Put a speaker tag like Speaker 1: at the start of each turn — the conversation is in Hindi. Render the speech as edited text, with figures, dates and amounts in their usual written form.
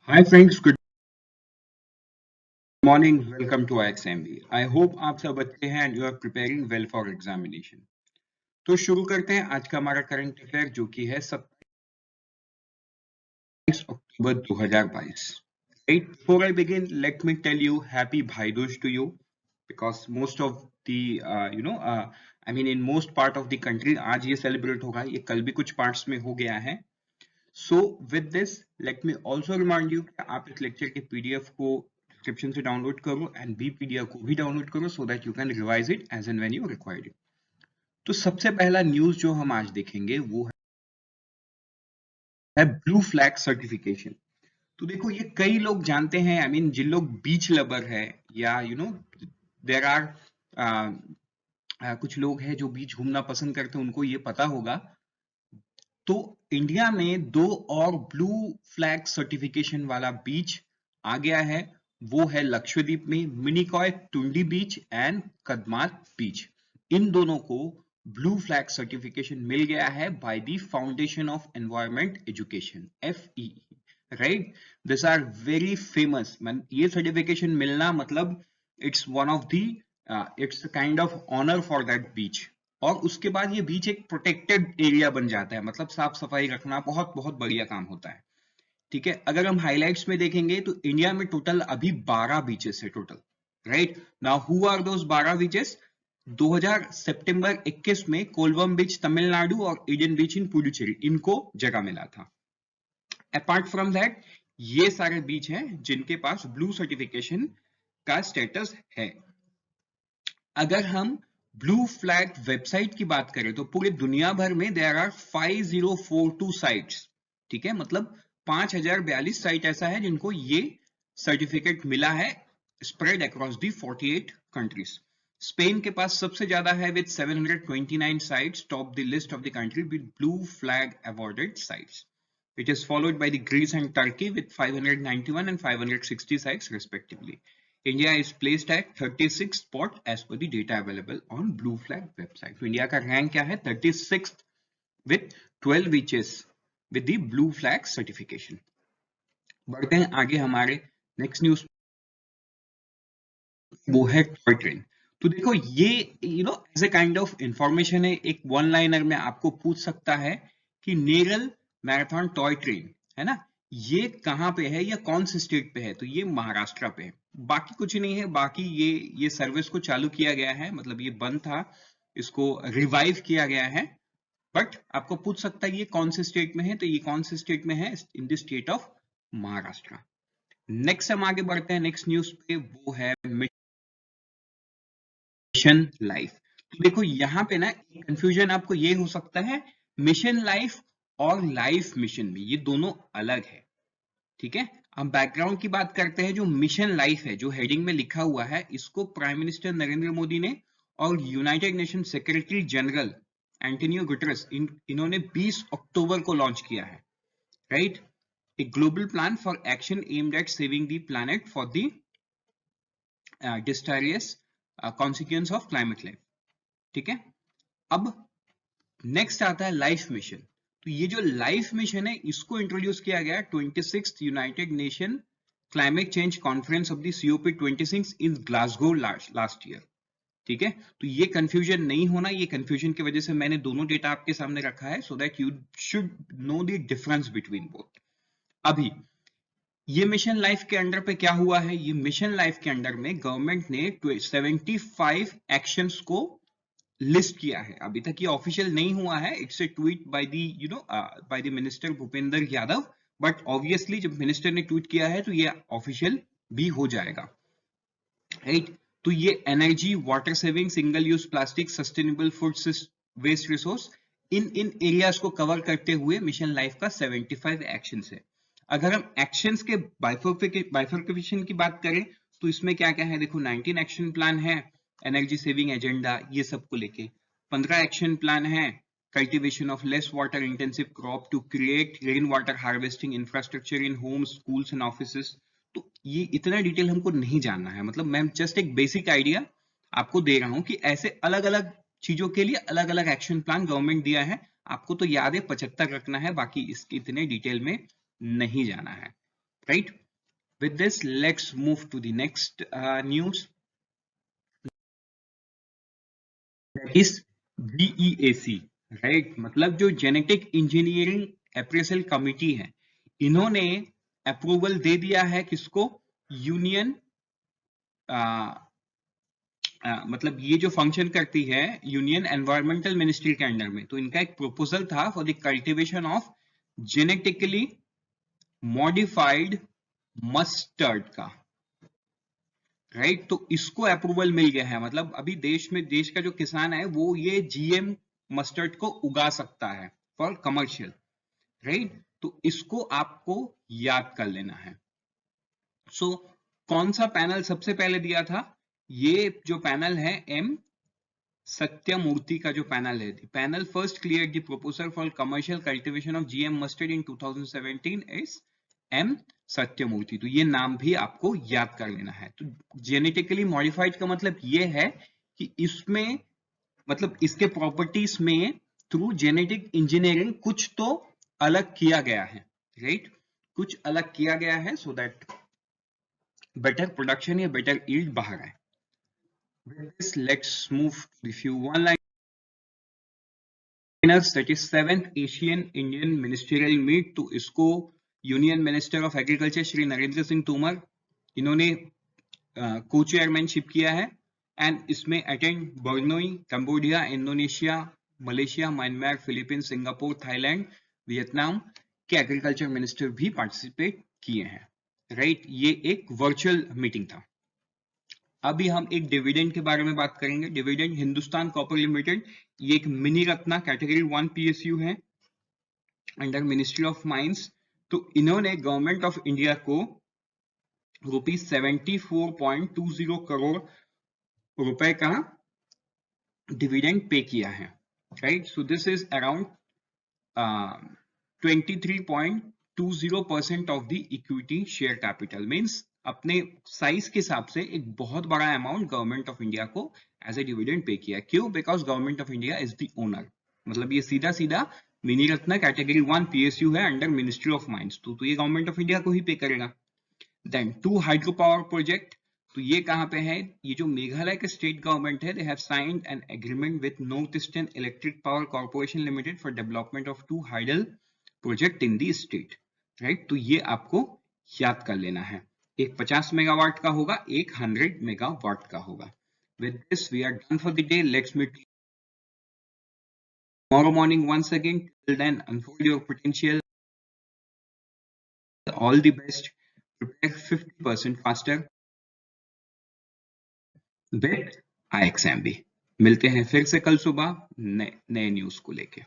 Speaker 1: Hi friends, good morning. Welcome to IXMB. I hope आप सब अच्छे हैं and you are preparing well for examination. तो शुरू करते हैं आज का हमारा करंट अफेयर जो कि है 27 अक्टूबर 2022. Right? Before I begin, let me tell you happy Bhai Dooj to you because most of the in most part of the country आज ये celebrate होगा. ये कल भी कुछ parts में हो गया है. So with this, let me also remind you कि आप इस लेक्चर के पीडीएफ को डिस्क्रिप्शन से डाउनलोड करो एंड बी पीडीएफ को भी डाउनलोड करो so that you can revise it as and when you required it. तो सबसे पहला न्यूज जो हम आज देखेंगे वो है ब्लू फ्लैग सर्टिफिकेशन। तो देखो ये कई लोग जानते हैं, जिन लोग बीच लवर है या देयर आर कुछ लोग हैं जो बीच घूमना पसंद करते हैं, उनको ये पता होगा। तो इंडिया में दो और ब्लू फ्लैग सर्टिफिकेशन वाला बीच आ गया है, वो है लक्षद्वीप में Minicoy Thundi beach and Kadmat beach. इन दोनों को ब्लू फ्लैग सर्टिफिकेशन मिल गया है by the foundation of environment education FEE, right. This are very famous. ये सर्टिफिकेशन मिलना मतलब it's one of the it's kind of honour for that beach. और उसके बाद ये बीच एक प्रोटेक्टेड एरिया बन जाता है, मतलब साफ सफाई रखना बहुत बहुत बढ़िया काम होता है। ठीक है, अगर हम हाइलाइट्स में देखेंगे तो इंडिया में टोटल अभी 12 बीचेस है total, right. Now who are those 12 beaches? 2000 सितंबर 21 में कोलवम बीच तमिलनाडु और ईडन बीच इन पुडुचेरी, इनको जगह मिला था। अपार्ट फ्रॉम दैट ये सारे बीच हैं जिनके पास ब्लू सर्टिफिकेशन का स्टेटस है। अगर हम ब्लू फ्लैग वेबसाइट की बात करें तो पूरे दुनिया भर में देयर आर 5042 साइट्स। ठीक है, मतलब 5042 साइट ऐसा है जिनको ये सर्टिफिकेट मिला है, spread across the 48 countries. Spain के पास सबसे ज्यादा है with 729 sites, top the list of the country with blue flag awarded sites. It is followed by the Greece and Turkey with 591 and 560 sites respectively. India is placed at 36th spot as per the data available on Blue Flag website. तो इंडिया का रैंक क्या है? 36th with 12 beaches with the Blue Flag certification. बढ़ते हैं आगे हमारे नेक्स्ट न्यूज, वो है टॉय ट्रेन। तो देखो ये as a kind of information है, एक वन लाइनर में आपको पूछ सकता है कि नेरल मैराथन टॉय ट्रेन है ना, ये कहाँ पे है या कौन से स्टेट पे है? तो ये महाराष्ट्र पे है। बाकी कुछ नहीं है, बाकी ये सर्विस को चालू किया गया है, मतलब ये बंद था, इसको रिवाइव किया गया है। बट आपको पूछ सकता है ये कौन से स्टेट में है, तो ये कौन से स्टेट में है? In the state of Maharashtra. Next हम आगे बढ़ते हैं नेक्स्ट न्यूज पे, वो है मिशन लाइफ। तो देखो यहाँ पे ना कंफ्यूजन आपको ये हो सकता है, मिशन लाइफ और लाइफ मिशन में ये दोनों अलग है। ठीक है, हम बैकग्राउंड की बात करते हैं। जो मिशन लाइफ है, जो हेडिंग में लिखा हुआ है, इसको प्राइम मिनिस्टर नरेंद्र मोदी ने और United Nation secretary general Antonio Guterres इन्होंने 20 अक्टूबर को लॉन्च किया है, right. A global plan for action aimed at saving the planet for the disastrous consequence of climate life. ठीक है, अब नेक्स्ट आता है लाइफ मिशन। तो ये जो लाइफ मिशन है इसको इंट्रोड्यूस किया गया 26th United nation climate change conference of the COP26 in Glasgow last year. ठीक है, तो ये कंफ्यूजन नहीं होना, ये कंफ्यूजन की वजह से मैंने दोनों डेटा आपके सामने रखा है सो that you should know the difference between both. अभी ये मिशन लाइफ के अंडर पे क्या हुआ है? ये मिशन लाइफ के अंडर में गवर्नमेंट ने 75 एक्शंस को लिस्ट किया है। अभी तक ये ऑफिशियल नहीं हुआ है, it's a tweet by the by the minister Bhupendra Yadav, but obviously जब मिनिस्टर ने ट्वीट किया है तो ये ऑफिशियल भी हो जाएगा, राइट। तो ये energy, water saving, single use plastic, sustainable food waste resource, इन एरियाज को कवर करते हुए मिशन लाइफ का 75 एक्शंस है। अगर हम एक्शंस के बाइफर्केशन की बात करें तो इसमें क्या क्या है? देखो 19 एक्शन प्लान है, एनर्जी सेविंग एजेंडा, ये सब को लेके 15 एक्शन प्लान है, cultivation of less water intensive crop to create rain water harvesting infrastructure in homes, schools and offices. तो ये इतना डिटेल हमको नहीं जानना है, मतलब मैं जस्ट एक बेसिक आइडिया आपको दे रहा हूं कि ऐसे अलग अलग चीजों के लिए अलग अलग एक्शन प्लान गवर्नमेंट दिया है। आपको तो याद है 75 रखना है, बाकी इसके इतने डिटेल में नहीं जाना है, right? With this, let's move to the next news, that is GEAC, right? मतलब जो जेनेटिक इंजीनियरिंग अप्रेजल कमिटी है, इन्होंने अप्रूवल दे दिया है किसको? यूनियन मतलब ये जो फंक्शन करती है यूनियन एनवायरमेंटल मिनिस्ट्री के अंडर में, तो इनका एक प्रपोजल था for the cultivation of genetically modified mustard का, राइट? तो इसको अप्रूवल मिल गया है, मतलब अभी देश का जो किसान है वो ये जीएम मस्टर्ड को उगा सकता है फॉर कमर्शियल, राइट? तो इसको आपको याद कर लेना है। सो कौन सा पैनल सबसे पहले दिया था? ये जो पैनल है एम सत्यमूर्ति का जो पैनल है, panel first clear the proposal for commercial cultivation of GM mustard in 2017 is M Satyamurthy. तो ये नाम भी आपको याद कर लेना है। तो जेनेटिकली मॉडिफाइड का मतलब ये है कि इसमें मतलब इसके प्रॉपर्टीज में थ्रू जेनेटिक इंजीनियरिंग कुछ तो अलग किया गया है, राइट? कुछ अलग किया गया है सो दैट बेटर प्रोडक्शन या बेटर यील्ड बाहर आए। With this, let's move to the few one-liners, that is 7th Asian Indian Ministerial Meet। तो इसको union minister of agriculture Shri Narendra Singh Tomar इन्होंने को चेयरमैनशिप किया है, एंड इसमें attend Brunei, Cambodia, Indonesia, Malaysia, Myanmar, Philippines, Singapore, Thailand, Vietnam के एग्रीकल्चर मिनिस्टर भी पार्टिसिपेट किए हैं, राइट? ये एक वर्चुअल मीटिंग था। अभी हम एक डिविडेंड के बारे में बात करेंगे। डिविडेंड हिंदुस्तान कॉपर लिमिटेड, ये एक मिनी रत्ना कैटेगरी 1 पीएसयू है अंडर मिनिस्ट्री ऑफ माइंस। तो इन्होंने गवर्नमेंट ऑफ इंडिया को ₹74.20 करोड़ रुपए का डिविडेंड पे किया है, right? So this is around 23.20% of the equity share capital. Means अपने साइज के हिसाब से एक बहुत बड़ा अमाउंट गवर्नमेंट ऑफ इंडिया को एज ए डिविडेंड पे किया। क्यों? Because government of India is the owner. मतलब ये सीधा सीधा मिनी रत्ना कैटेगरी 1 पीएसयू है अंडर मिनिस्ट्री ऑफ माइंस, तो ये गवर्नमेंट ऑफ इंडिया को ही पे करेगा। देन 2 हाइड्रो पावर प्रोजेक्ट, तो ये कहाँ पे है? ये जो मेघालय के स्टेट गवर्नमेंट है, they have signed an agreement with north eastern electric power corporation limited for development of 2 hydel project in the state, right? तो ये आपको याद कर लेना है। एक 50 मेगावाट का होगा, एक 100 मेगावाट का होगा। With this, we are done for the day. Let's meet tomorrow morning once again. Till then, unfold your potential. All the best. Prepare 50% faster with IXMB। मिलते हैं फिर से कल सुबह नए न्यूज को लेके।